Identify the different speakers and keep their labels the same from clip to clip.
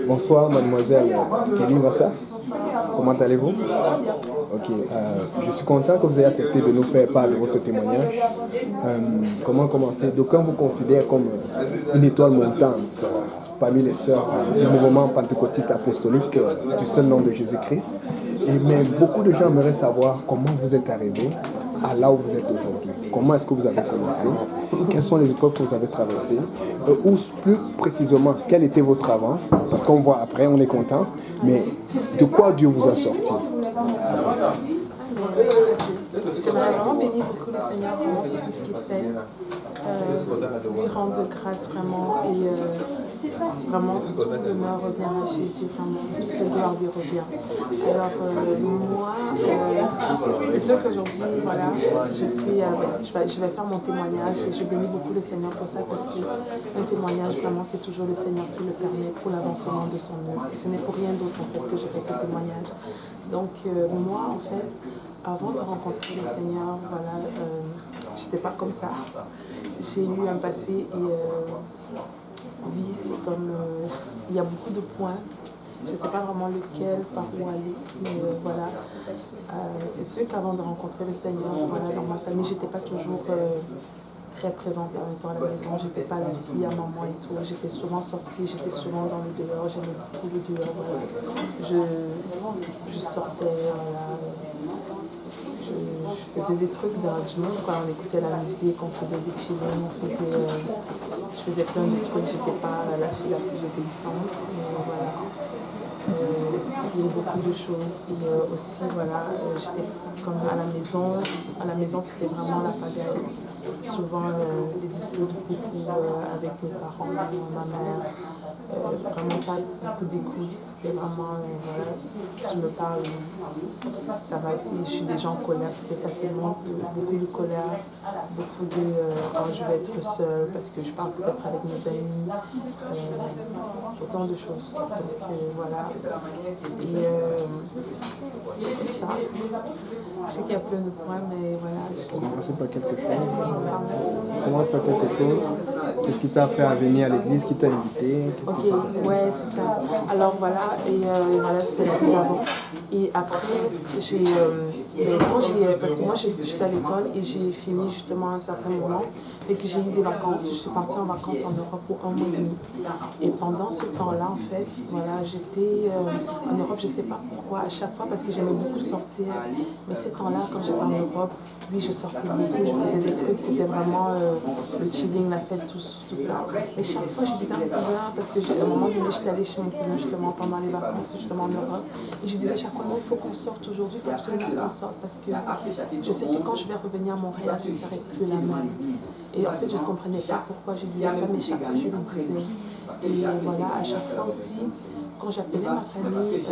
Speaker 1: Bonsoir, mademoiselle Kelly Massa. Comment allez-vous? Ok, je suis content que vous ayez accepté de nous faire part de votre témoignage. Comment commencer? D'aucuns vous considèrent comme une étoile montante parmi les sœurs du mouvement pentecôtiste apostolique du seul nom de Jésus-Christ. Mais beaucoup de gens aimeraient savoir comment vous êtes arrivé à là où vous êtes aujourd'hui. Comment est-ce que vous avez commencé? Quelles sont les épreuves que vous avez traversées? Ou plus précisément, quel était votre avant? Parce qu'on voit après, on est content. Mais de quoi Dieu vous a sorti?
Speaker 2: J'aimerais vraiment bénir beaucoup le Seigneur vraiment pour tout ce qu'il fait. Lui rendre grâce vraiment et vraiment tout l'honneur revient à Jésus, vraiment toute gloire lui revient. Alors moi, c'est sûr qu'aujourd'hui, voilà, je vais faire mon témoignage et je bénis beaucoup le Seigneur pour ça parce que un témoignage vraiment c'est toujours le Seigneur qui le permet pour l'avancement de son œuvre. Et ce n'est pour rien d'autre en fait que je fais ce témoignage. Donc moi en fait, avant de rencontrer le Seigneur, voilà, j'étais pas comme ça. J'ai eu un passé et oui, c'est comme, il y a beaucoup de points. Je ne sais pas vraiment lequel, par où aller, mais voilà. C'est sûr qu'avant de rencontrer le Seigneur, voilà, dans ma famille, j'étais pas toujours très présente en étant à la maison. J'étais pas la fille à maman et tout. J'étais souvent sortie, j'étais souvent dans le dehors. J'aimais beaucoup le dehors. Voilà. Je sortais, voilà. Je faisais des trucs dans du monde, quoi. On écoutait la musique, on faisait des chillings, je faisais plein de trucs. J'étais pas la fille la plus obéissante, mais voilà. Il y a eu beaucoup de choses et aussi voilà, j'étais comme à la maison. À la maison, c'était vraiment la pagaille. Souvent les disputes beaucoup avec mes parents, ma mère. Vraiment pas beaucoup d'écoute, c'était vraiment, voilà, tu me parles, ça va, si je suis déjà en colère, c'était facilement beaucoup de colère, beaucoup de oh, je vais être seule parce que je parle peut-être avec mes amis, autant de choses. Donc voilà, et c'est ça. Je sais qu'il y a plein de points, mais voilà.
Speaker 1: Commencez par quelque chose. Commence par quelque chose. Qu'est-ce qui t'a fait venir à l'église? Qui t'a invité?
Speaker 2: Ok, ouais, c'est ça. Alors voilà, et voilà, c'était la vie d'avant. Et après, parce que moi j'étais à l'école et j'ai fini justement à un certain moment et que j'ai eu des vacances. Je suis partie en vacances en Europe pour 1 mois et demi. Et pendant ce temps-là, en fait, voilà, j'étais en Europe, je ne sais pas pourquoi, à chaque fois parce que j'aimais beaucoup sortir. Mais ces temps-là, quand j'étais en Europe, oui, je sortais beaucoup, je faisais des trucs, c'était vraiment le chilling, la fête, tout ça. Mais chaque fois, je disais à mon cousin, parce qu'à un moment donné, j'étais allée chez mon cousin justement pendant les vacances, justement en Europe, et je disais à chaque fois, non, il faut qu'on sorte aujourd'hui, il faut absolument qu'on sorte, parce que je sais que quand je vais revenir à Montréal, je ne serai plus la même. Et en fait, je ne comprenais pas pourquoi je disais ça, mais chaque fois, je le disais. Et voilà, à chaque fois aussi, quand j'appelais ma famille,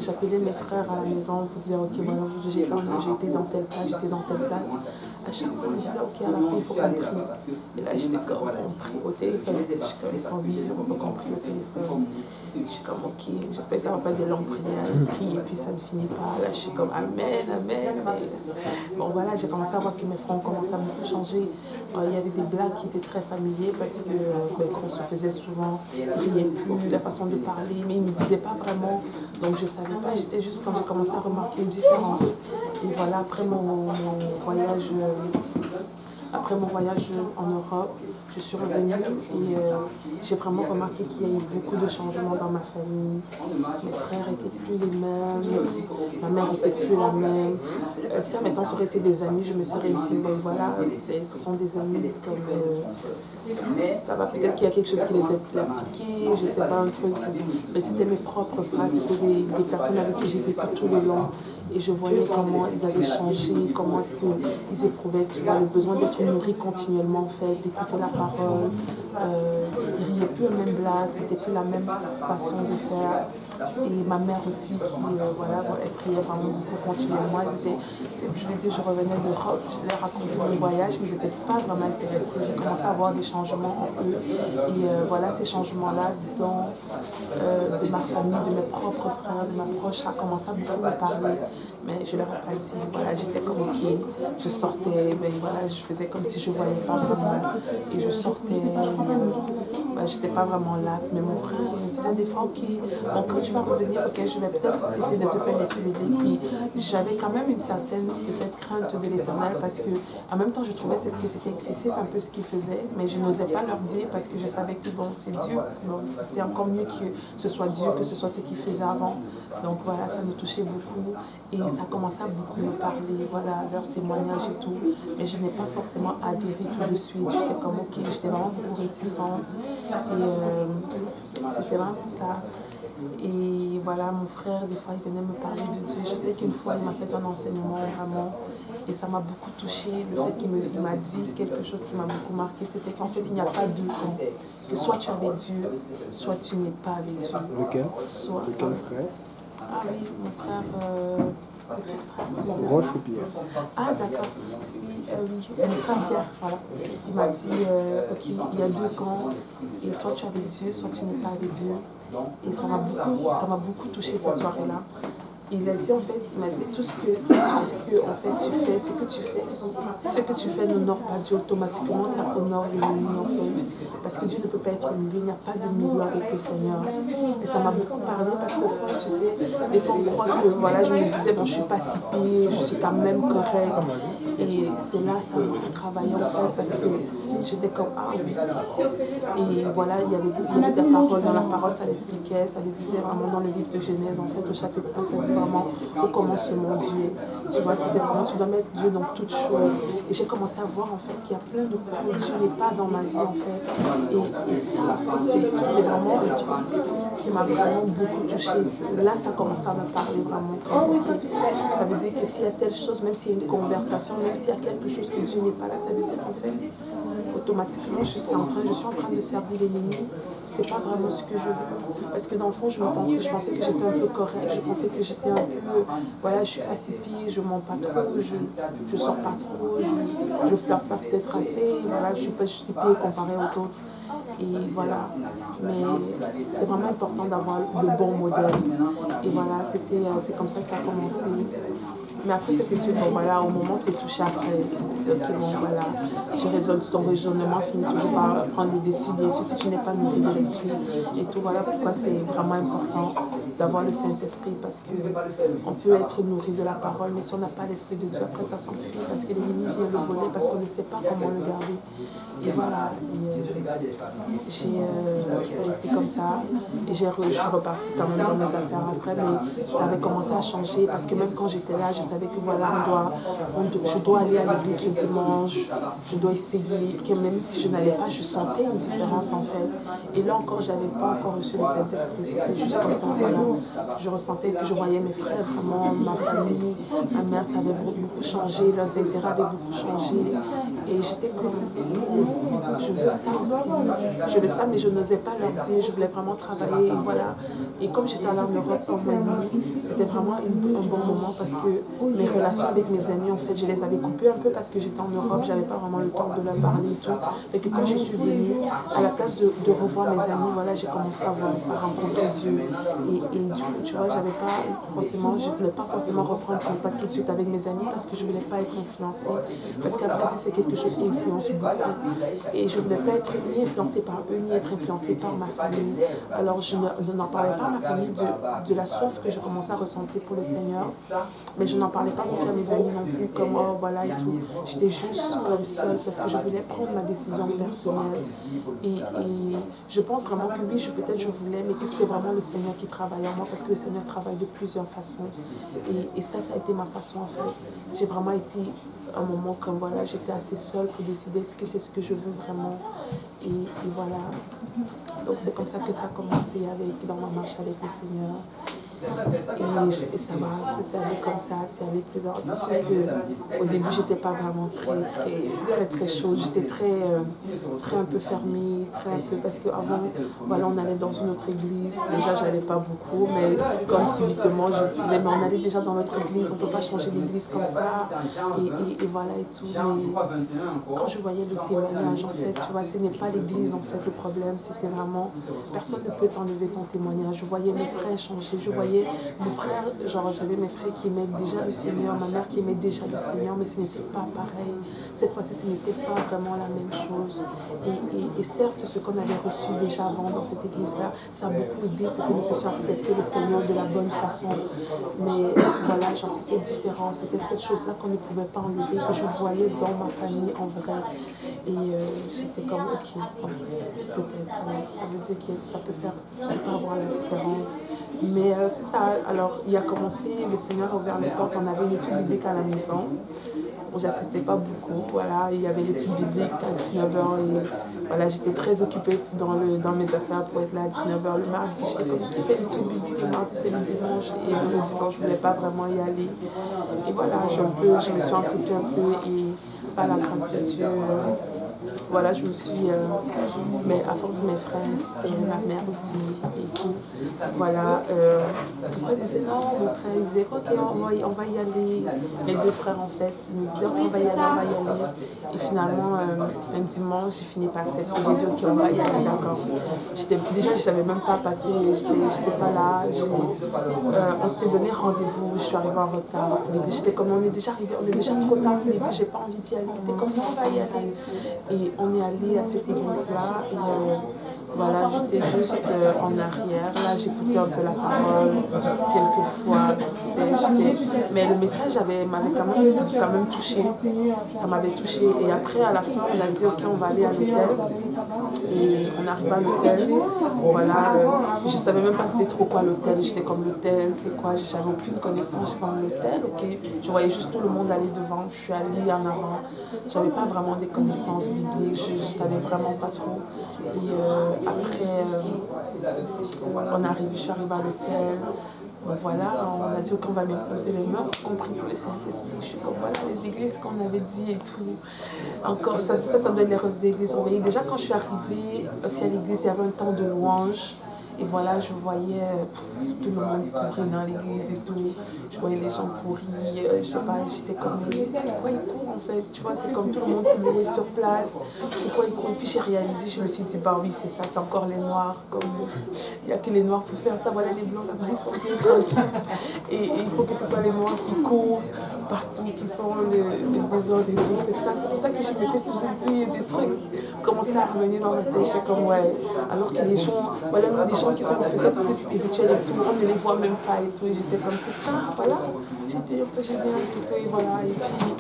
Speaker 2: j'appelais mes frères à la maison pour dire ok voilà j'ai été dans telle place, j'étais dans telle place. À chaque fois ils me disaient ok à la fin il faut qu'on prie. Et là j'étais comme on prie au téléphone. Je suis comme 108 euros pour qu'on prie au téléphone. Je suis comme ok, j'espère que ça ne va pas être des longues prières, je prie et puis ça ne finit pas. Là je suis comme amen, amen. Bon voilà, j'ai commencé à voir que mes frères ont commencé à beaucoup changer. Il y avait des blagues qui étaient très familiers parce que qu'on se faisait souvent, ils riaient plus, la façon de parler, mais ils ne me disaient pas vraiment. Donc je ne savais pas, j'étais juste quand j'ai commencé à remarquer une différence. Et voilà, après mon voyage en Europe, je suis revenue et j'ai vraiment remarqué qu'il y a eu beaucoup de changements dans ma famille. Mes frères n'étaient plus les mêmes, ma mère n'était plus la même. Si admettons ça aurait été des amis, je me serais dit, bon voilà, ce sont des amis comme ça va, peut-être qu'il y a quelque chose qui les a piqués, je ne sais pas, un truc. Mais c'était mes propres frères, c'était des personnes avec qui j'ai vécu tout le long. Et je voyais comment ils avaient changé, comment est-ce qu'ils éprouvaient le besoin d'être nourris continuellement, en fait, d'écouter la parole. Ils riaient plus aux mêmes blagues, c'était plus la même façon de faire. Et ma mère aussi, voilà, elle priait vraiment beaucoup continuellement. Je lui dis, je revenais d'Europe, je leur racontais mon voyage, mais ils n'étaient pas vraiment intéressés. J'ai commencé à voir des changements en eux. Et voilà, ces changements-là, de ma famille, de mes propres frères, de ma proche, ça a commencé à beaucoup me parler. Mais je leur ai pas dit, voilà, j'étais comme ok, je sortais, ben voilà, je faisais comme si je ne voyais pas vraiment. Et je sortais, j'étais pas vraiment là. Mais mon frère, il me disait des fois, ok, bon, quand tu vas revenir, ok, je vais peut-être essayer de te faire des trucs. Puis j'avais quand même une certaine peut-être crainte de l'Éternel parce que en même temps, je trouvais que c'était excessif un peu ce qu'il faisait, mais je n'osais pas leur dire parce que je savais que bon, c'est Dieu. Bon, c'était encore mieux que ce soit Dieu, que ce soit ce qu'il faisait avant. Donc voilà, ça me touchait beaucoup et ça commençait à beaucoup me parler, voilà, leurs témoignages et tout. Mais je n'ai pas forcément adhéré tout de suite. J'étais comme ok, j'étais vraiment beaucoup réticente et c'était vraiment ça. Et voilà, mon frère, des fois, il venait me parler de Dieu. Je sais qu'une fois, il m'a fait un enseignement vraiment et ça m'a beaucoup touchée. Le fait qu'il m'a dit quelque chose qui m'a beaucoup marqué, c'était qu'en fait, il n'y a pas deux camps. Que soit tu es avec Dieu, soit tu n'es pas avec Dieu.
Speaker 1: Lequel?
Speaker 2: Soit,
Speaker 1: Lequel frère?
Speaker 2: ah oui, mon frère. Lequel frère tu veux dire?
Speaker 1: Roche ou Pierre?
Speaker 2: Ah d'accord, oui, mon frère Pierre, voilà. Il m'a dit, ok, il y a deux camps, et soit tu es avec Dieu, soit tu n'es pas avec Dieu. Et ça m'a beaucoup touché cette soirée-là. Il a dit en fait, il m'a dit tout ce que en fait tu fais, ce que tu fais, si ce que tu fais n'honore pas Dieu, automatiquement ça honore l'ennemi en fait. Parce que Dieu ne peut pas être au milieu, il n'y a pas de milieu avec le Seigneur. Et ça m'a beaucoup parlé parce qu'au fond, tu sais, des fois on croit que voilà, je me disais bon je suis pas si pire, je suis quand même correcte. Et c'est là, ça a beaucoup travaillé en fait parce que j'étais comme ah oui. Et voilà, il y avait des paroles, dans la parole ça l'expliquait, ça le disait vraiment dans le livre de Genèse en fait, au chapitre 1, ça dit vraiment au commencement Dieu. Tu vois, c'était vraiment, tu dois mettre Dieu dans toutes choses. Et j'ai commencé à voir en fait qu'il y a plein de points où Dieu n'est pas dans ma vie en fait. Et ça en fait, c'était vraiment un truc qui m'a vraiment beaucoup touchée. Là, ça commençait à me parler vraiment. Ça veut dire que s'il y a telle chose, même s'il y a une conversation, même s'il y a quelque chose que Dieu n'est pas là, ça veut dire qu'en fait, automatiquement, je suis en train de servir l'ennemi. C'est pas vraiment ce que je veux. Parce que dans le fond, je pensais que j'étais un peu correcte, je pensais que j'étais un peu, voilà, je suis pas si pire, je mens pas trop, je sors pas trop, je flirte pas peut-être assez, voilà, je suis pas si pire comparée aux autres. Et voilà, mais c'est vraiment important d'avoir le bon modèle. Et voilà, c'est comme ça que ça a commencé. Mais après cette étude, bon voilà, au moment où tu es touché après, tu te dis ok, bon voilà, ton raisonnement finit toujours par prendre le dessus, bien sûr, si tu n'es pas nourri de l'esprit. Et tout, voilà pourquoi c'est vraiment important d'avoir le Saint-Esprit, parce qu'on peut être nourri de la parole, mais si on n'a pas l'Esprit de Dieu, après ça s'enfuit, parce que l'ennemi vient le voler, parce qu'on ne sait pas comment le garder. Et voilà, ça a été comme ça, et je suis repartie quand même dans mes affaires après, mais ça avait commencé à changer, parce que même quand j'étais là, je savais que voilà, je dois aller à l'église le dimanche, je dois essayer, que même si je n'allais pas, je sentais une différence en fait. Et là encore, je n'avais pas encore reçu le Saint-Esprit, c'était juste comme ça, voilà. Je ressentais que je voyais mes frères, vraiment, ma famille, ma mère, ça avait beaucoup changé, leurs intérêts avaient beaucoup changé. Et j'étais comme, je veux ça aussi, je veux ça, mais je n'osais pas leur dire, je voulais vraiment travailler, et voilà. Et comme j'étais allée en Europe un mois et demi, c'était vraiment un bon moment parce que mes relations avec mes amis, en fait, je les avais coupées un peu parce que j'étais en Europe, j'avais pas vraiment le temps de leur parler et tout. Et que quand je suis venue, à la place de revoir mes amis, voilà, j'ai commencé à rencontrer Dieu. Et du coup, tu vois, je voulais pas forcément reprendre contact tout de suite avec mes amis parce que je voulais pas être influencée. Parce qu'à vrai dire, c'est quelque chose qui influence beaucoup. Et je voulais pas être ni influencée par eux, ni être influencée par ma famille. Alors, je n'en parlais pas à ma famille de la soif que je commençais à ressentir pour le Seigneur. Mais je n'en parlais pas non plus à mes amis non plus, comme oh voilà et tout. J'étais juste comme seule parce que je voulais prendre ma décision personnelle. Et je pense vraiment que oui, peut-être je voulais, mais que c'était vraiment le Seigneur qui travaillait en moi parce que le Seigneur travaille de plusieurs façons. Et ça a été ma façon en fait. J'ai vraiment été un moment comme voilà, j'étais assez seule pour décider est-ce que c'est ce que je veux vraiment. Et voilà. Donc c'est comme ça que ça a commencé dans ma marche avec le Seigneur. Et ça va, c'est allé comme ça, c'est allé plusieurs. C'est sûr qu'au début, j'étais pas vraiment très chaude. J'étais très un peu fermée, très un peu. Parce qu'avant, voilà, on allait dans une autre église. Déjà, j'allais pas beaucoup, mais comme subitement, je disais, mais on allait déjà dans notre église, on peut pas changer l'église comme ça. Et voilà et tout. Mais quand je voyais le témoignage, en fait, tu vois, ce n'est pas l'église, en fait, le problème. C'était vraiment, personne ne peut t'enlever ton témoignage. Je voyais mes frères changer, je voyais voyais mes frères, genre j'avais mes frères qui aimaient déjà le Seigneur, ma mère qui aimait déjà le Seigneur, mais ce n'était pas pareil. Cette fois-ci, ce n'était pas vraiment la même chose. Et certes, ce qu'on avait reçu déjà avant dans cette église-là, ça a beaucoup aidé pour que nous puissions accepter le Seigneur de la bonne façon. Mais voilà, genre c'était différent. C'était cette chose-là qu'on ne pouvait pas enlever, que je voyais dans ma famille en vrai. Et j'étais comme, ok, bon, peut-être, ça veut dire que ça peut faire, on peut avoir la différence. Mais c'est ça, alors il a commencé, le Seigneur a ouvert les portes, on avait une étude biblique à la maison. J'assistais pas beaucoup, voilà, il y avait l'étude biblique à 19h et voilà, j'étais très occupée dans mes affaires pour être là à 19h le mardi. J'étais comme qui fait l'étude biblique le mardi, c'est le dimanche et le dimanche je voulais pas vraiment y aller. Et voilà, je me suis impliquée un peu et par la grâce de Dieu, voilà, je me suis, mais à force mes frères insistaient, ma mère aussi et tout. Voilà, mon frère disait non, mon frère disait ok, on va y aller. Les deux frères en fait, ils me disaient ok, on va y aller. Et finalement, un dimanche, j'ai fini par accepter. J'ai dit ok, on va y aller, d'accord. Déjà, je savais même pas passer, j'étais pas là. On s'était donné rendez-vous, je suis arrivée en retard. J'étais comme on est déjà arrivé, on est déjà trop tard, j'ai pas envie d'y aller. J'étais comme non, on va y aller. Et on est allé à cette église-là et voilà, j'étais juste en arrière. Là, j'écoutais un peu la parole quelquefois. Mais le message m'avait quand même touché. Ça m'avait touché. Et après, à la fin, on a dit ok, on va aller à l'hôtel. Et on arrive à l'hôtel. Voilà, je savais même pas c'était trop quoi l'hôtel. J'étais comme l'hôtel, c'est quoi? J'avais aucune connaissance dans l'hôtel. Ok, je voyais juste tout le monde aller devant. Je suis allée en avant. J'avais pas vraiment des connaissances bibliques. Je savais vraiment pas trop. Et après, je suis arrivée à l'hôtel. Bon, voilà, on a dit qu'on va m'imposer les mains, compris pour le Saint-Esprit. Je suis comme voilà, les églises qu'on avait dit et tout. Encore, ça doit être les roses d'église. Vous voyez, déjà quand je suis arrivée aussi à l'église, il y avait un temps de louange. Et voilà, je voyais tout le monde courir dans l'église et tout. Je voyais les gens courir. Je sais pas, j'étais comme, pourquoi ils courent en fait? Tu vois, c'est comme tout le monde peut louer sur place. Pourquoi ils courent? Et puis j'ai réalisé, je me suis dit, bah oui, c'est ça, c'est encore les noirs. Comme il n'y a que les noirs pour faire ça. Voilà, les blancs là-bas, ils sont bien tranquilles. Et il faut que ce soit les noirs qui courent partout, qui font le désordre et tout. C'est ça, c'est pour ça que je m'étais toujours dit des trucs, commencer à revenir dans ma tête. J'étais comme, ouais, alors que les gens, voilà, des gens qui sont peut-être plus spirituels et tout, on ne les voit même pas et tout. Et j'étais comme, c'est ça, voilà, j'ai bien dit et tout, et voilà. Et puis,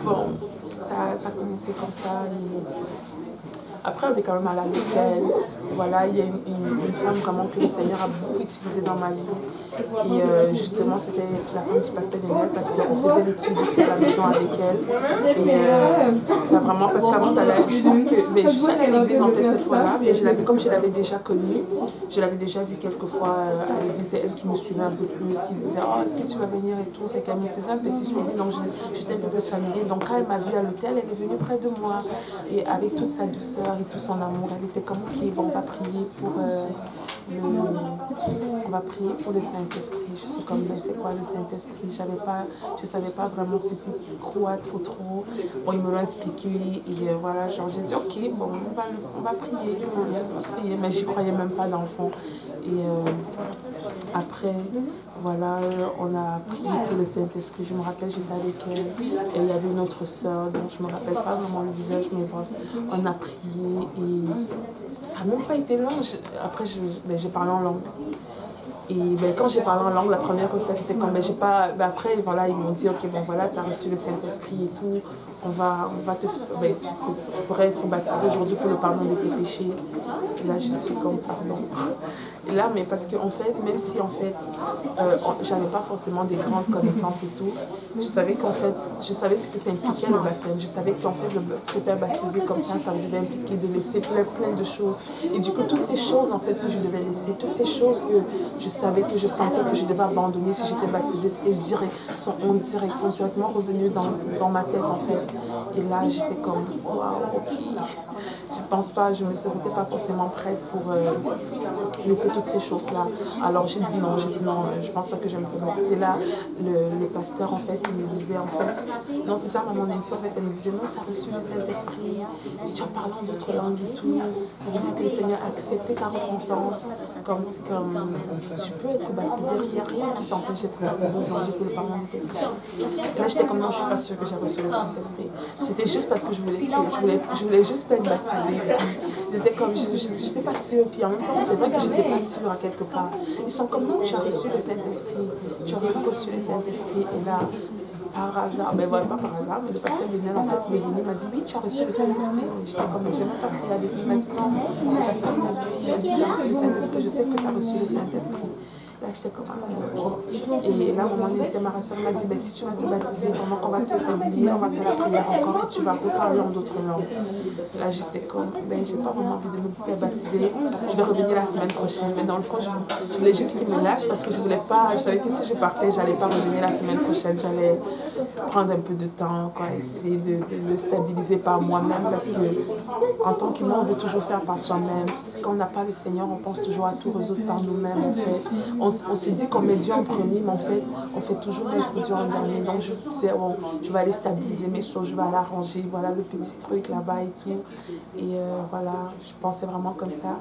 Speaker 2: bon, ça a commencé comme ça. Après, on est quand même allé à l'hôtel. Voilà, il y a une femme vraiment que le Seigneur a beaucoup utilisée dans ma vie. Et justement, c'était la femme du pasteur Daniel parce qu'on faisait l'étude ici à la maison avec elle. Et c'est vraiment parce qu'avant d'aller, je pense que je suis allée à l'église en fait cette fois-là, mais comme je l'avais déjà connue, je l'avais déjà vue quelques fois à l'église. C'est elle qui me suivait un peu plus, qui disait oh, est-ce que tu vas venir et tout. Fait qu'elle me faisait un petit suivi, donc j'étais un peu plus familière. Donc quand elle m'a vue à l'hôtel, elle est venue près de moi et avec toute sa douceur et tout son amour, elle était comme ok, bon, on va prier pour le Saint-Esprit. Je suis comme, ben, c'est quoi le Saint-Esprit? Je savais pas vraiment c'était quoi trop. Bon, ils me l'ont expliqué et voilà, genre j'ai dit ok, bon, on va prier, mais j'y croyais même pas dans le fond. Et après, voilà, on a prié pour le Saint-Esprit. Je me rappelle, j'étais avec elle et il y avait une autre sœur, donc je me rappelle pas vraiment le visage, mais bref, on a prié et ça n'a même pas été long. Après, j'ai parlé en langue. Et quand j'ai parlé en langue, la première réflexe c'était comme, après, voilà, ils m'ont dit, ok, bon voilà, tu as reçu le Saint-Esprit et tout, on va tu pourrais être baptisé aujourd'hui pour le pardon de tes péchés. Et là, je suis comme, pardon. Et là, mais parce que en fait, même si en fait, j'avais pas forcément des grandes connaissances et tout, je savais ce que ça impliquait le baptême. Je savais qu'en fait, se faire baptiser comme ça devait impliquer de laisser plein de choses. Et du coup, toutes ces choses en fait que je devais laisser, toutes ces choses que je sentais que je devais abandonner si j'étais baptisée, c'était sont directement revenues dans ma tête en fait. Et là, j'étais comme, waouh, ok. Je pense pas, je me sentais pas forcément prête pour laisser tout toutes ces choses-là. Alors j'ai dit non, je pense pas que je vais me faire baptiser. Là, le pasteur, en fait, il me disait, en fait, non, c'est ça, maman Nancy, en fait, elle me disait, non, tu as reçu le Saint-Esprit, et tu as parlé en d'autres langues et tout. Ça veut dire que le Seigneur a accepté ta repentance, comme tu peux être baptisé, il n'y a rien qui t'empêche d'être baptisé aujourd'hui pour le pardon de tes péchés. Et là, j'étais comme, non, je suis pas sûre que j'ai reçu le Saint-Esprit. C'était juste parce que je voulais juste pas être baptisée. J'étais comme, je n'étais pas sûre. Puis en même temps, c'est vrai que j'étais pas sûre à quelque part. Ils sont comme, non, tu as reçu le Saint-Esprit. Tu as reçu le Saint-Esprit. Et là, par hasard, ben voilà, pas par hasard, mais le pasteur Vénel, en fait, il est venu, il m'a dit, oui, tu as reçu le Saint-Esprit. Et j'étais comme, mais j'ai même pas prié avec lui. Il m'a dit, non, le pasteur m'a dit, tu as reçu le Saint-Esprit. Je sais que tu as reçu le Saint-Esprit. Là, j'étais comme, ah, ok. Et là, à un moment donné, ma soeur m'a dit, ben, si tu vas te baptiser, pendant qu'on va te t'habiller, on va faire la prière encore et tu vas reparler en d'autres langues. Là, j'étais comme, ben, j'ai pas vraiment envie de me faire baptiser. Je vais revenir la semaine prochaine. Mais dans le fond, je voulais juste qu'il me lâche parce que je voulais pas, je savais que si je partais, j'allais pas revenir la semaine prochaine. J'allais prendre un peu de temps, quoi, essayer de me stabiliser par moi-même parce que, en tant qu'humain, on veut toujours faire par soi-même. Quand on n'a pas le Seigneur, on pense toujours à tout résoudre par nous-mêmes, en fait. On se dit qu'on met Dieu en premier, mais en fait, on fait toujours mettre Dieu en dernier. Donc, je me disais, bon, je vais aller stabiliser mes choses, je vais aller arranger, voilà le petit truc là-bas et tout. Et voilà, je pensais vraiment comme ça.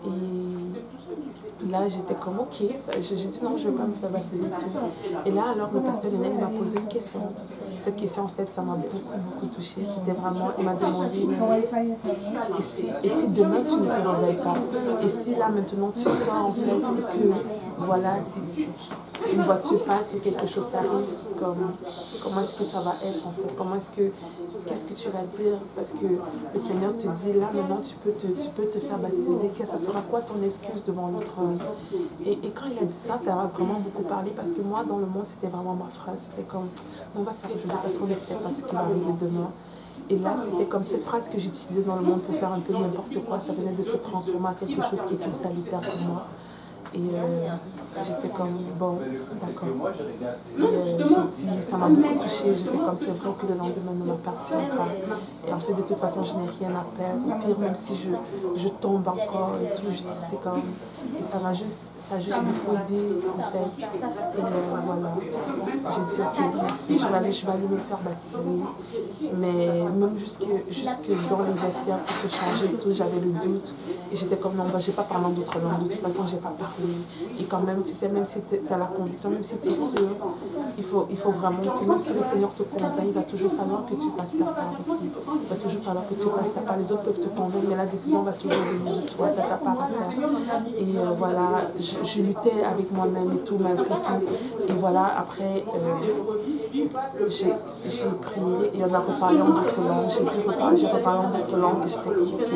Speaker 2: Et là, j'étais comme, ok, j'ai dit non, je ne vais pas me faire baptiser et tout. Et là, alors, le pasteur Lionel, il m'a posé une question. Cette question, en fait, ça m'a beaucoup touchée. C'était vraiment, il m'a demandé, et si demain, tu ne te réveilles pas? Et si là, maintenant, tu sors, en fait, et que, voilà, si une voiture passe ou quelque chose t'arrive, comment est-ce que ça va être, en fait? Qu'est-ce que tu vas dire? Parce que le Seigneur te dit, là, maintenant, tu peux te faire baptiser. Ça sera quoi ton excuse devant le trône? Et quand il a dit ça, ça m'a vraiment beaucoup parlé parce que moi, dans le monde, c'était vraiment ma phrase. C'était comme, on va faire aujourd'hui parce qu'on ne sait pas ce qui va arriver demain. Et là, c'était comme cette phrase que j'utilisais dans le monde pour faire un peu n'importe quoi. Ça venait de se transformer en quelque chose qui était salutaire pour moi. Et j'étais comme, bon, d'accord. Et j'ai dit, ça m'a beaucoup touchée. J'étais comme, c'est vrai que le lendemain ne m'appartient pas. Et en fait, de toute façon, je n'ai rien à perdre. Au pire, même si je tombe encore et tout, c'est comme... Et ça a juste beaucoup aidé, en fait. Et voilà. J'ai dit, ok, merci, je vais aller me faire baptiser. Mais même jusque dans les vestiaires pour se changer et tout, j'avais le doute. Et j'étais comme, non, je ne vais pas parler en d'autres langues. De toute façon, je n'ai pas parlé. Et quand même, tu sais, même si tu as la conviction, même si tu es sûr, il faut vraiment que même si le Seigneur te convainc, il va toujours falloir que tu fasses ta part aussi. Il va toujours falloir que tu fasses ta part. Les autres peuvent te convaincre, mais la décision va toujours venir de toi. Tu as ta part à faire. Et voilà, je luttais avec moi-même et tout, malgré tout. Et voilà, après, j'ai prié et on a reparlé en d'autres langues. J'ai reparlé en d'autres langues et j'étais comme, ok,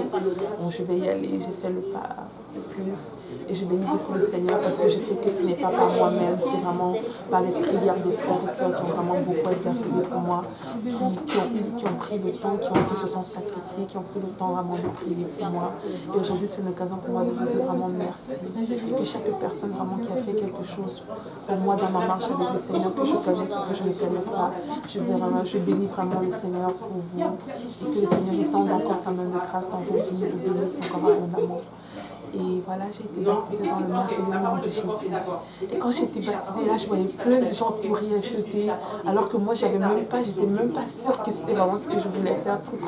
Speaker 2: bon, je vais y aller. J'ai fait le pas le plus. Et je bénis beaucoup le Seigneur parce que je sais que ce n'est pas par moi-même, c'est vraiment par les prières des frères et sœurs qui ont vraiment beaucoup intercédé pour moi, qui ont pris le temps, qui se sont sacrifiés, qui ont pris le temps vraiment de prier pour moi. Et aujourd'hui, c'est une occasion pour moi de vous dire vraiment merci. Et que chaque personne vraiment qui a fait quelque chose pour moi dans ma marche avec le Seigneur, que je connaisse ou que je ne connaisse pas, je bénis vraiment le Seigneur pour vous. Et que le Seigneur étende encore sa main de grâce dans vos vies, vous bénisse encore abondamment. Et voilà, j'ai été baptisée dans le merveilleux nom de Jésus. Et quand j'ai été baptisée, là, je voyais plein de gens courir et sauter, alors que moi, j'étais même pas sûre que c'était vraiment ce que je voulais faire, trop.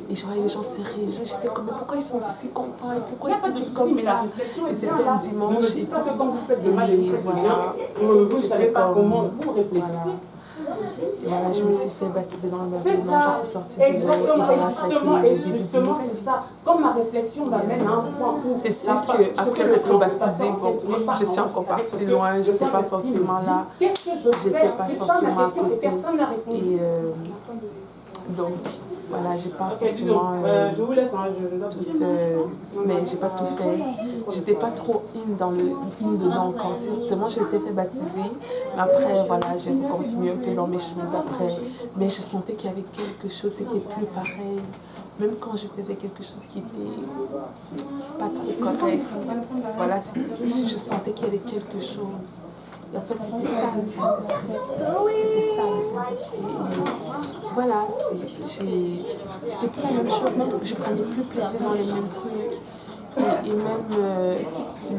Speaker 2: Et je voyais les gens se réjouir, j'étais comme, mais pourquoi ils sont si contents et pourquoi est-ce que c'est comme ça? Et c'était un dimanche et tout. Et voilà, c'était comme, voilà. Et voilà, je me suis fait baptiser dans le merveilleux nom, je suis sortie de l'eau et voilà, ça a été le début d'une nouvelle vie. C'est sûr qu'après être baptisée, bon, je suis encore partie loin, je n'étais pas forcément là, j'étais pas forcément à côté. Et donc, voilà, j'ai pas forcément mais j'ai pas tout fait. J'étais pas trop dedans encore. Certainement, j'ai été fait baptiser. Mais après, voilà, j'ai continué un peu dans mes choses après. Mais je sentais qu'il y avait quelque chose, c'était plus pareil. Même quand je faisais quelque chose qui était pas trop correct, voilà, je sentais qu'il y avait quelque chose. Et en fait, c'était ça le Saint-Esprit. C'était ça le Saint-Esprit. Et voilà, c'était plus la même chose. Même je prenais plus plaisir dans les mêmes trucs. Et même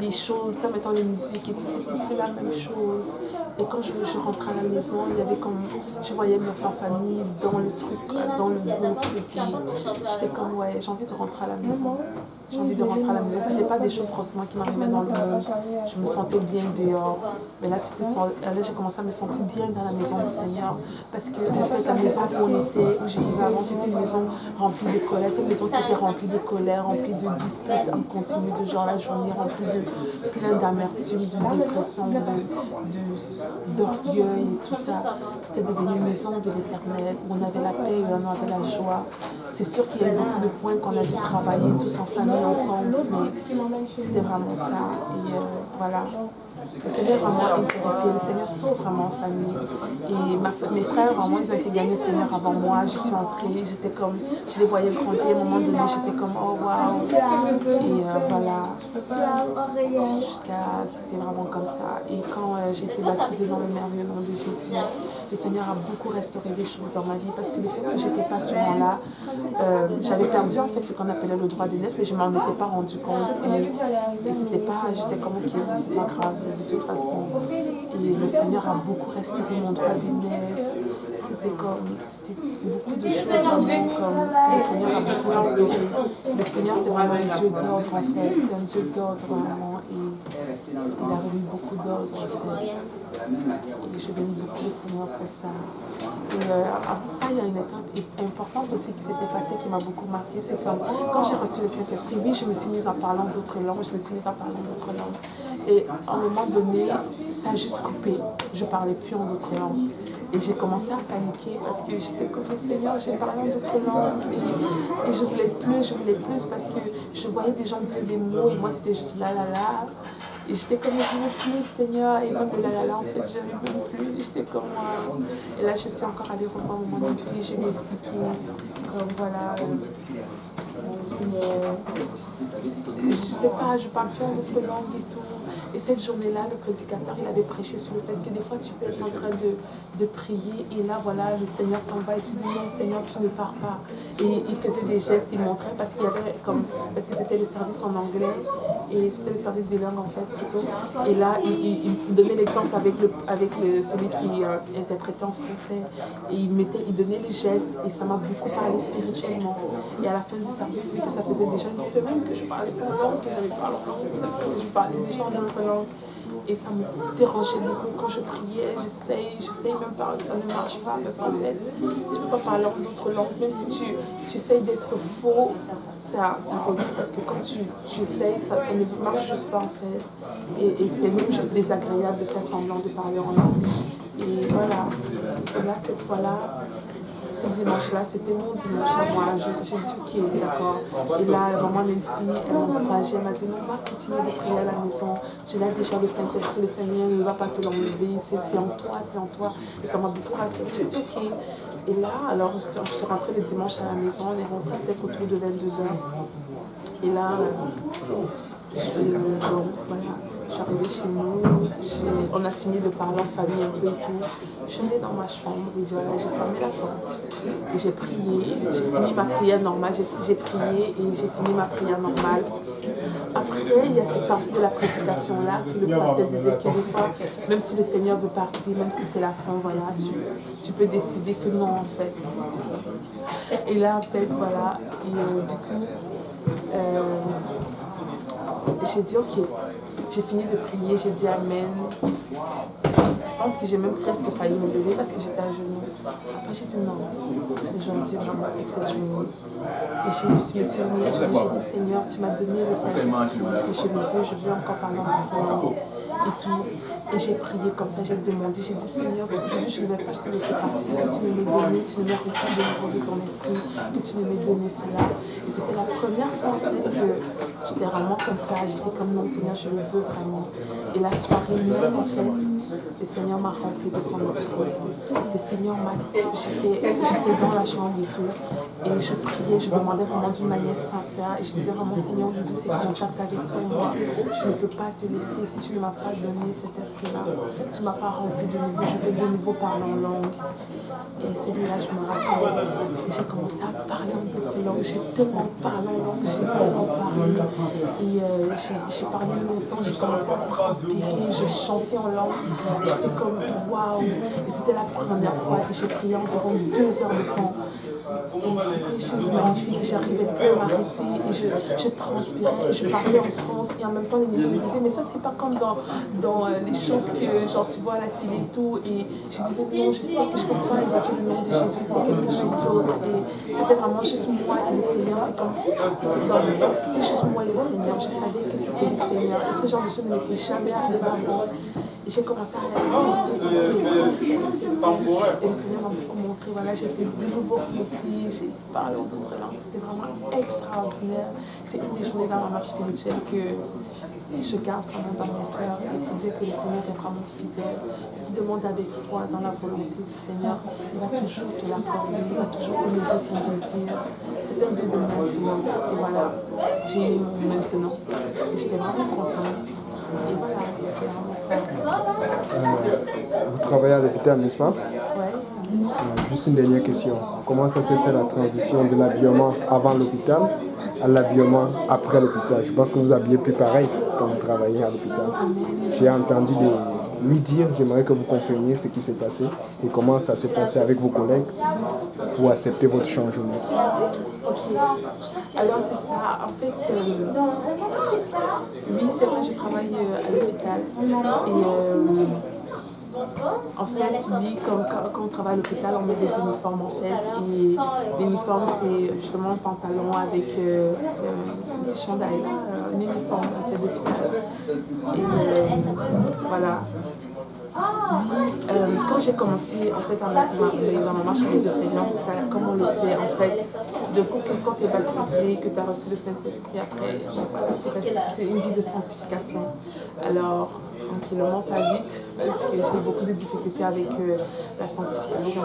Speaker 2: les choses, mettons les musiques et tout, c'était plus la même chose. Et quand je rentrais à la maison, il y avait comme, je voyais ma famille dans le truc, dans le bon truc. Et j'étais comme, ouais, j'ai envie de rentrer à la maison. J'ai envie de rentrer à la maison. Ce n'était pas des choses forcément qui m'arrivaient dans le monde. Je me sentais bien dehors. Mais là, j'ai commencé à me sentir bien dans la maison du Seigneur. Parce que, en fait, la maison où on était, où je vivais avant, c'était une maison remplie de colère. C'est une maison qui était remplie de colère, remplie de disputes en continu de genre la journée, remplie de plein d'amertume, de dépression, d'orgueil et tout ça. C'était devenu une maison de l'Éternel où on avait la paix et on avait la joie. C'est sûr qu'il y a eu beaucoup de points qu'on a dû travailler tous en famille ensemble, mais c'était vraiment ça. Et voilà. Le Seigneur est vraiment intéressé, le Seigneur sauve vraiment en famille. Et mes frères, vraiment, ils ont été gagnés le Seigneur avant moi. Je suis entrée, j'étais comme, je les voyais grandir. À un moment donné, j'étais comme, oh waouh. Et voilà. C'était vraiment comme ça. Et quand j'ai été baptisée dans le merveilleux nom de Jésus, le Seigneur a beaucoup restauré des choses dans ma vie parce que le fait que je n'étais pas souvent là, j'avais perdu en fait ce qu'on appelait le droit d'aînesse, mais je ne m'en étais pas rendu compte. Et c'était pas, j'étais comme ok, c'est pas grave de toute façon. Et le Seigneur a beaucoup restauré mon droit d'aînesse. C'était beaucoup de choses vraiment comme le Seigneur a beaucoup restauré. Le Seigneur c'est vraiment un Dieu d'ordre en fait, c'est un Dieu d'ordre vraiment et il a remis beaucoup d'ordre en fait. Et je bénis beaucoup le Seigneur pour ça. Et avant ça, il y a une étape importante aussi qui s'était passée qui m'a beaucoup marquée, c'est quand j'ai reçu le Saint-Esprit, oui, je me suis mise en parlant d'autres langues, Et à un moment donné, ça a juste coupé. Je ne parlais plus en d'autres langues. Et j'ai commencé à paniquer parce que j'étais comme le Seigneur, j'ai parlé en d'autres langues. Et je voulais plus parce que je voyais des gens dire des mots et moi c'était juste là. Et j'étais comme, je veux plus, Seigneur. Et même le là, en fait, je n'avais même plus. J'étais comme, et là, je suis encore allée revoir mon ami ici. Je lui ai expliqué, comme, voilà. Je sais pas, je parle plus en d'autres langues et tout. Et cette journée-là, le prédicateur, il avait prêché sur le fait que des fois, tu peux être en train de prier. Et là, voilà, le Seigneur s'en va. Et tu dis, non, Seigneur, tu ne pars pas. Et il faisait des gestes, il montrait parce qu'il y avait parce que c'était le service en anglais. Et c'était le service bilingue, en fait, plutôt. Et là, il donnait l'exemple avec celui qui interprétait en français. Et il donnait les gestes. Et ça m'a beaucoup parlé spirituellement. Et à la fin du service, vu que ça faisait déjà une semaine que je parlais pas en langue, que j'avais pas en langue, je parlais déjà en d'autres langues. Et ça me dérangeait beaucoup quand je priais. J'essaye même pas, ça ne marche pas parce qu'en fait, tu ne peux pas parler en d'autres langues. Même si tu essayes d'être faux, ça revient parce que quand tu essayes, ça ne marche juste pas en fait. Et c'est même juste désagréable de faire semblant de parler en langue. Et voilà. Et là, cette fois-là, ce dimanche-là, c'était mon dimanche à moi. J'ai dit ok, d'accord. Et là, maman Nancy, elle m'a encouragée, elle m'a dit non, on va continuer de prier à la maison. Tu l'as déjà le Saint-Esprit, le Seigneur ne va pas te l'enlever, c'est en toi, c'est en toi. Et ça m'a beaucoup rassurée. J'ai dit ok. Et là, alors, quand je suis rentrée le dimanche à la maison, on est rentré peut-être autour de 22h. Et là, voilà. Je suis arrivée chez nous, on a fini de parler en famille un peu et tout. Je suis allée dans ma chambre et j'ai fermé la porte. Et j'ai prié, j'ai fini ma prière normale, j'ai prié et j'ai fini ma prière normale. Après, il y a cette partie de la prédication-là que le pasteur disait que des fois, même si le Seigneur veut partir, même si c'est la fin, voilà, tu peux décider que non en fait. Et là en fait, voilà, et du coup, j'ai dit ok. J'ai fini de prier, j'ai dit Amen. Je pense que j'ai même presque failli me lever parce que j'étais à genoux. Après j'ai dit non, aujourd'hui vraiment c'est cette journée. Et je me suis mis à genoux, j'ai dit Seigneur, tu m'as donné le Saint-Esprit et je veux encore parler en notre langue et tout. Et j'ai prié comme ça, j'ai demandé, j'ai dit Seigneur, aujourd'hui je ne vais pas te laisser partir, que tu ne m'aies donné, tu ne m'aies reçu de nouveau de ton esprit, que tu ne m'aies donné cela. Et c'était la première fois en fait que j'étais vraiment comme ça, j'étais comme non Seigneur, je le veux vraiment. Et la soirée même en fait, le Seigneur m'a rempli de son esprit. Le Seigneur j'étais dans la chambre et tout, et je priais, je demandais vraiment d'une manière sincère, et je disais vraiment Seigneur, je veux ces contacts avec toi et moi, je ne peux pas te laisser, si tu ne m'as pas pas donné cet esprit-là. Tu ne m'as pas rempli de nouveau. Je veux de nouveau parler en langue. Et c'est là je me rappelle. J'ai commencé à parler en d'autres langues. J'ai tellement parlé en langue. J'ai tellement parlé. Et j'ai parlé longtemps. J'ai commencé à transpirer. J'ai chanté en langue. J'étais comme waouh. Et c'était la première fois. Et j'ai prié environ 2 heures de temps. Et c'était juste magnifique, j'arrivais plus à m'arrêter et je transpirais et je parlais en transe et en même temps les gens me disaient mais ça c'est pas comme dans les choses que genre tu vois à la télé et tout et je disais non je sais que je peux pas évoquer le nom de Jésus, c'est quelque chose d'autre et c'était vraiment juste moi et le Seigneur, c'était juste moi et le Seigneur, je savais que c'était le Seigneur et ce genre de choses ne m'était jamais arrivé avant. Et j'ai commencé à réaliser c'est vrai. Et le Seigneur m'a beaucoup montré, voilà, j'étais de nouveau remplie, j'ai parlé en d'autres langues, c'était vraiment extraordinaire. C'est une des journées dans ma marche spirituelle que je garde quand même dans mon cœur et pour dire que le Seigneur est vraiment fidèle. Si tu demandes avec foi dans la volonté du Seigneur, il va toujours te l'accorder, il va toujours honorer ton désir. C'est un Dieu de maintenant. Et voilà, j'ai eu mon maintenant. Et j'étais vraiment contente. Et voilà, c'était vraiment ça.
Speaker 1: Vous travaillez à l'hôpital, n'est-ce pas?
Speaker 2: Ouais.
Speaker 1: Juste une dernière question. Comment ça s'est fait la transition de l'habillement avant l'hôpital à l'habillement après l'hôpital? Je pense que vous habillez plus pareil quand vous travaillez à l'hôpital. J'ai entendu lui dire, j'aimerais que vous confirmiez ce qui s'est passé et comment ça s'est passé avec vos collègues pour accepter votre changement.
Speaker 2: Ok. Alors c'est ça. En fait, oui, c'est vrai, je travaille à l'hôpital. Et en fait, oui, quand on travaille à l'hôpital, on met des uniformes en fait. Et l'uniforme, c'est justement un pantalon avec un petit chandail, un uniforme en fait d'hôpital. Et voilà. Quand j'ai commencé en fait dans ma marche avec le Seigneur, comme on le sait en fait, de coup quand tu es baptisé, que tu as reçu le Saint-Esprit après, voilà, c'est une vie de sanctification. Alors tranquillement, pas vite, parce que j'ai beaucoup de difficultés avec la sanctification.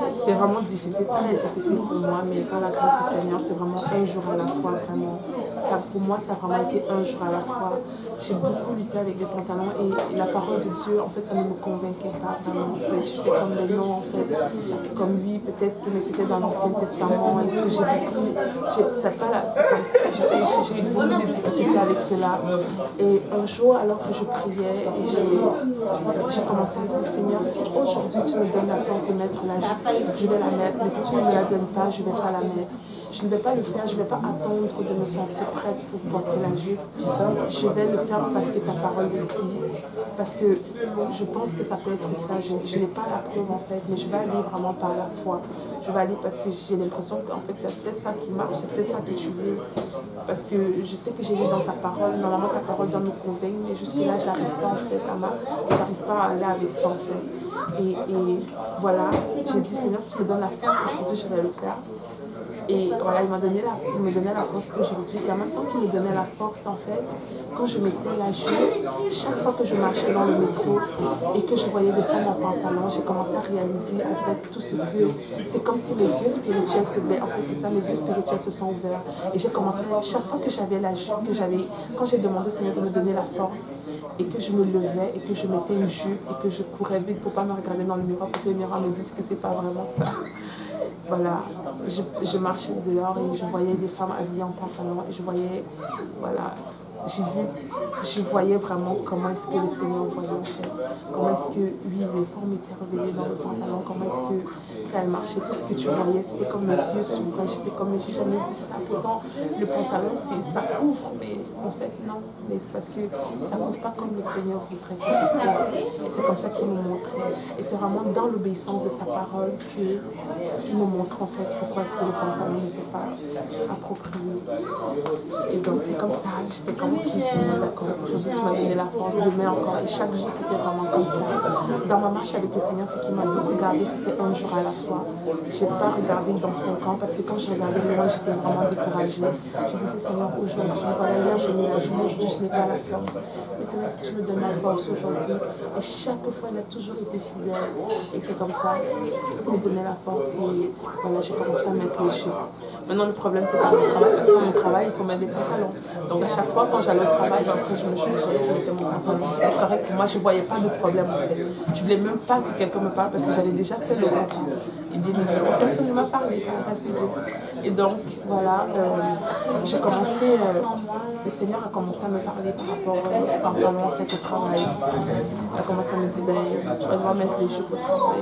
Speaker 2: C'était vraiment difficile, très difficile pour moi, mais par la grâce du Seigneur, c'est vraiment un jour à la fois, vraiment. Ça, pour moi, ça a vraiment été un jour à la fois. J'ai beaucoup lutté avec des pantalons et la parole de Dieu, en fait, ça ne me convainquait pas vraiment. J'étais comme les noms, en fait, comme lui, peut-être, mais c'était dans l'Ancien Testament et tout. J'ai eu beaucoup de difficultés avec cela. Et un jour, alors que je priais, j'ai commencé à dire, Seigneur, si aujourd'hui tu me donnes la force de mettre la jupe, je vais la mettre, mais si tu ne me la donnes pas, je ne vais pas la mettre. Je ne vais pas le faire, je ne vais pas attendre de me sentir prête pour porter la jupe. Je vais le faire parce que ta parole le dit. Parce que je pense que ça peut être ça. Je n'ai pas la preuve en fait, mais je vais aller vraiment par la foi. Je vais aller parce que j'ai l'impression qu'en fait c'est peut-être ça qui marche, c'est peut-être ça que tu veux. Parce que je sais que j'ai lu dans ta parole, normalement ta parole doit me convaincre, mais jusque-là j'arrive pas en fait j'arrive pas à aller avec ça en fait. Et voilà, j'ai dit Seigneur, si tu me donnes la force aujourd'hui, je vais le faire. Et voilà, il me donnait la force aujourd'hui. Et en même temps qu'il me donnait la force, en fait, quand je mettais la jupe, chaque fois que je marchais dans le métro et que je voyais des femmes en pantalon, j'ai commencé à réaliser, en fait, tout ce que... C'est comme si mes yeux spirituels, en fait, c'est ça, mes yeux spirituels se sont ouverts. Et j'ai commencé, chaque fois que j'avais la jupe, quand j'ai demandé au Seigneur de me donner la force, et que je me levais, et que je mettais une jupe, et que je courais vite pour ne pas me regarder dans le miroir, pour que le miroir me dise que c'est pas vraiment ça. Voilà, je marchais dehors et je voyais des femmes habillées en pantalon et je voyais, voilà, je voyais vraiment comment est-ce que le Seigneur voyait en fait. Comment est-ce que, oui, les formes étaient révélées dans le pantalon, comment est-ce que, quand elle marchait, tout ce que tu voyais, c'était comme mes yeux s'ouvraient, j'étais comme, mais j'ai jamais vu ça. Pourtant, le pantalon, ça ouvre, mais en fait, non. Mais c'est parce que ça ne couvre pas comme le Seigneur voudrait que ça couvre. Et c'est comme ça qu'il me montrait. Et c'est vraiment dans l'obéissance de sa parole qu'il me montre en fait pourquoi est-ce que le pantalon n'était pas approprié. Et donc, c'est comme ça, j'étais comme, ok, Seigneur, d'accord, aujourd'hui tu m'as donné la force, demain encore. Et chaque jour, c'était vraiment comme ça. Dans ma marche avec le Seigneur, ce qui m'a beaucoup gardé, c'était un jour à la fois. Je n'ai pas regardé dans 5 ans parce que quand je regardais loin, j'étais vraiment découragée. Je disais, Seigneur, aujourd'hui, voilà, hier j'ai mis la journée, aujourd'hui je n'ai pas la force. Mais Seigneur, si tu me donnes la force aujourd'hui, et chaque fois, il a toujours été fidèle. Et c'est comme ça, il me donnait la force et voilà, j'ai commencé à mettre les jupes. Maintenant, le problème, c'est pas mon travail, parce que dans mon travail, il faut mettre des pantalons. Donc, à chaque fois, quand quand j'allais au travail, après je me changeais, je mettais mon pantalon, c'était correct pour moi, je ne voyais pas de problème en fait. Je ne voulais même pas que quelqu'un me parle parce que j'avais déjà fait le repas. Et bien évidemment, personne ne m'a parlé, grâce à Dieu. Et donc, voilà, j'ai commencé, le Seigneur a commencé à me parler par rapport au pantalon en fait au travail. Il a commencé à me dire, ben, tu vas devoir mettre les jupes au travail.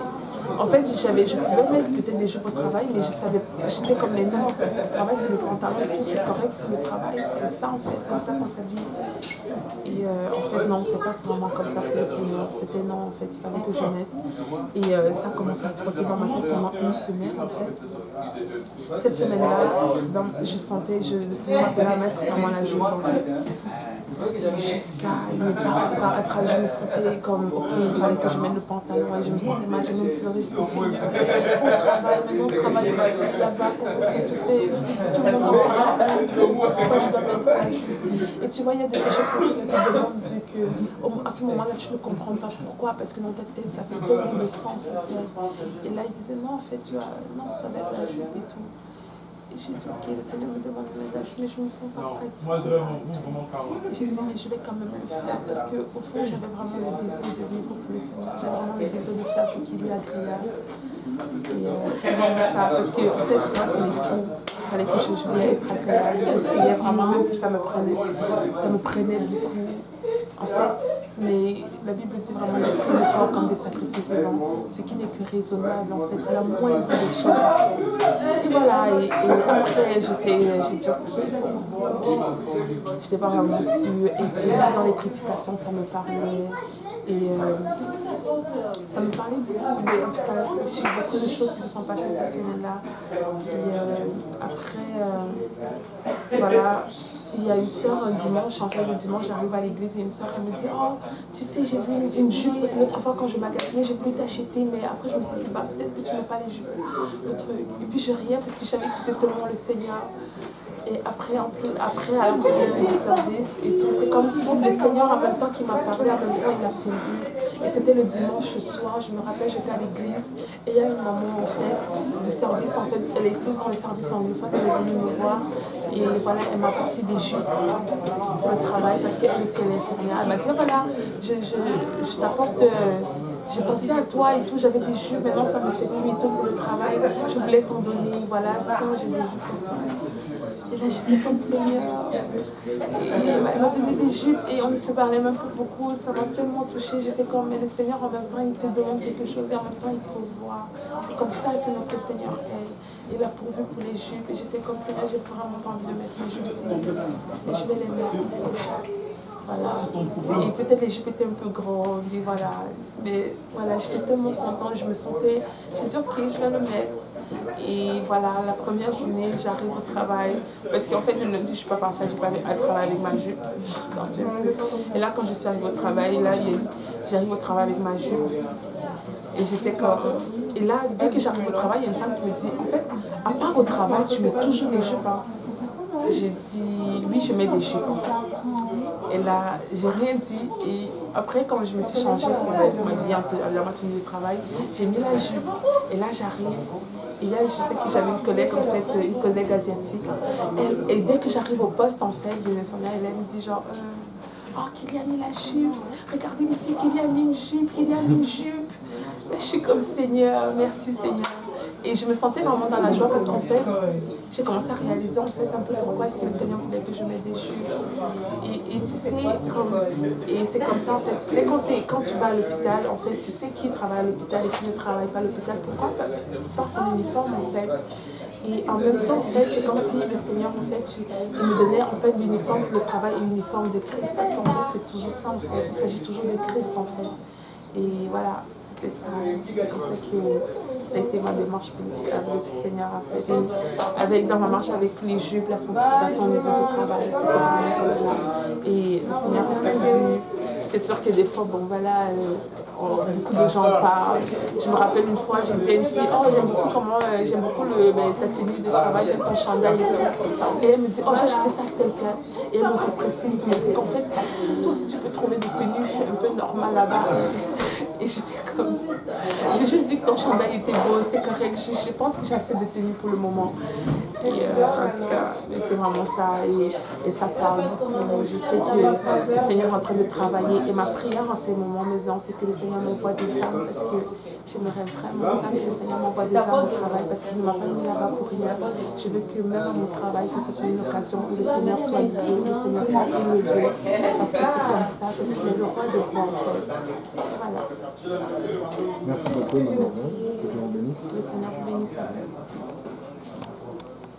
Speaker 2: En fait, je pouvais mettre peut-être des jupes au travail, mais je savais, j'étais comme les noms en fait. Le travail, c'est le pantalon et tout, c'est correct. Le travail, c'est ça en fait, comme ça qu'on s'habille. Et en fait, non, c'est pas vraiment comme ça que le Seigneur. C'était non, en fait, il fallait que je mette. Et ça a commencé à trotter dans ma tête pendant une semaine en fait. Cette semaine-là, je sentais, le Seigneur m'appelait à mettre vraiment la jupe en fait. Jusqu'à une barre, je me sentais comme, ok, il fallait que je mette le pantalon et je me sentais mal, j'ai même pleuré, je disais, au travail, maintenant on travaille aussi, là-bas, comment ça se fait, je lui dis tout le monde en parle, pourquoi je dois mettre la jupe. Et tu vois, il y a de ces choses comme ça qui te demandent, vu qu'à ce moment-là, tu ne comprends pas pourquoi, parce que dans ta tête, ça fait tellement de sens, en fait. Et là, il disait, non, en fait, non, ça va être la jupe et tout. Et j'ai dit, ok, le Seigneur me demande de mettre la jupe, mais je ne me sens pas prête pour cela. Et j'ai dit, mais je vais quand même le faire, parce qu'au fond, j'avais vraiment le désir de vivre pour le Seigneur. J'avais vraiment le désir de faire ce qui lui est agréable. Et c'est vraiment ça, parce que en fait, tu vois, c'est l'époux. Il fallait que je voulais être agréable. J'essayais vraiment, même si ça me prenait beaucoup. En fait, mais la Bible dit vraiment d'offrir le corps comme des sacrifices vivants, ce qui n'est que raisonnable en fait, c'est la moindre des choses. Et voilà, et après j'ai dit ok, j'étais pas vraiment sûre, et puis là dans les prédications ça me parlait, et ça me parlait beaucoup, mais en tout cas j'ai eu beaucoup de choses qui se sont passées cette semaine-là, et après, voilà. Il y a une soeur un dimanche, en fait le dimanche j'arrive à l'église et une soeur elle me dit oh tu sais j'ai vu une jupe l'autre fois quand je magasinais, j'ai voulu t'acheter mais après je me suis dit bah peut-être que tu n'as pas les jupes, le truc. Et puis je riais parce que je savais que c'était tellement le Seigneur. Et après à la fin du service et tout, c'est comme le Seigneur en même temps qui m'a parlé, en même temps il a prévu. Et c'était le dimanche soir, je me rappelle, j'étais à l'église et il y a une maman en fait du service, en fait, elle est plus dans le service anglophone, elle est venue me voir et voilà, elle m'a apporté des jupes pour le travail parce qu'elle aussi elle est infirmière. Elle m'a dit voilà, je t'apporte, j'ai pensé à toi et tout, j'avais des jupes, maintenant ça me fait plus et tout pour le travail, je voulais t'en donner, voilà, tiens, j'ai des jupes pour toi. Et là, j'étais comme Seigneur. Et elle m'a donné des jupes et on ne se parlait même pas beaucoup. Ça m'a tellement touchée. J'étais comme, mais le Seigneur, en même temps, il te demande quelque chose et en même temps, il pourvoit. C'est comme ça que notre Seigneur est. Il a pourvu pour les jupes. Et j'étais comme Seigneur, j'ai vraiment pas envie de mettre ces jupes-ci. Mais je vais les mettre en fait. Voilà. Et peut-être les jupes étaient un peu grandes, et voilà. Mais voilà, j'étais tellement contente, je me sentais. J'ai dit, ok, je vais le mettre. Et voilà, la première journée, j'arrive au travail. Parce qu'en fait, le lundi, je ne suis pas partie, je n'ai pas à travailler avec ma jupe. Et là, quand je suis arrivée au travail, j'arrive au travail avec ma jupe. Et j'étais comme. Et là, dès que j'arrive au travail, il y a une femme qui me dit en fait, à part au travail, tu mets toujours des jupes. Hein. J'ai dit oui, je mets des jupes en fait. Et là, j'ai rien dit. Et après, quand je me suis changée pour m'habiller en tenue de travail, j'ai mis la jupe. Et là, j'arrive. Et là, je sais que j'avais une collègue, en fait, une collègue asiatique. Et dès que j'arrive au poste, en fait, de l'infirmière, elle me dit genre, oh, qu'il y a mis la jupe. Regardez les filles, qu'il y a mis une jupe, qu'il y a mis une jupe. Et je suis comme Seigneur, merci Seigneur. Et je me sentais vraiment dans la joie parce qu'en fait, j'ai commencé à réaliser en fait un peu pourquoi est-ce que le Seigneur voulait que je mette des jupes. Et tu sais, et c'est comme ça en fait, tu sais quand tu vas à l'hôpital, en fait, tu sais qui travaille à l'hôpital et qui ne travaille pas à l'hôpital. Pourquoi? Par son uniforme en fait. Et en même temps, en fait, c'est comme si le Seigneur, en fait, il me donnait en fait l'uniforme de travail et l'uniforme de Christ. Parce qu'en fait, c'est toujours ça en fait, il s'agit toujours de Christ en fait. Et voilà, c'était ça. C'est comme ça que ça a été ma démarche avec le Seigneur. En fait. Et dans ma marche avec les jupes, la sanctification au niveau du travail, c'était vraiment comme ça. Et le Seigneur a vu. C'est sûr que des fois, bon voilà, beaucoup de gens parlent. Je me rappelle une fois, j'ai dit à une fille, oh j'aime beaucoup ta tenue de travail, j'aime ton chandail et tout. Et elle me dit, oh j'ai acheté ça à telle place. Et elle me reprécise pour me dire qu'en fait, toi aussi tu peux trouver des tenues un peu normales là-bas. Et j'étais comme, j'ai juste dit que ton chandail était beau, c'est correct, je pense que j'ai assez de tenues pour le moment. En tout cas, c'est vraiment ça et ça parle beaucoup. Je sais que le Seigneur est en train de travailler et ma prière en ces moments, maintenant, c'est que le Seigneur m'envoie des âmes parce que j'aimerais vraiment ça, que le Seigneur m'envoie des âmes au travail parce qu'il ne m'a pas mis là-bas pour rien. Je veux que même à mon travail, que ce soit une occasion où le Seigneur soit loué, où le Seigneur soit élevé parce que c'est comme ça, parce qu'il est le roi des rois en fait. Voilà, c'est ça.
Speaker 1: Merci beaucoup, maman. Que Dieu vous bénisse.
Speaker 2: Que le Seigneur vous bénisse.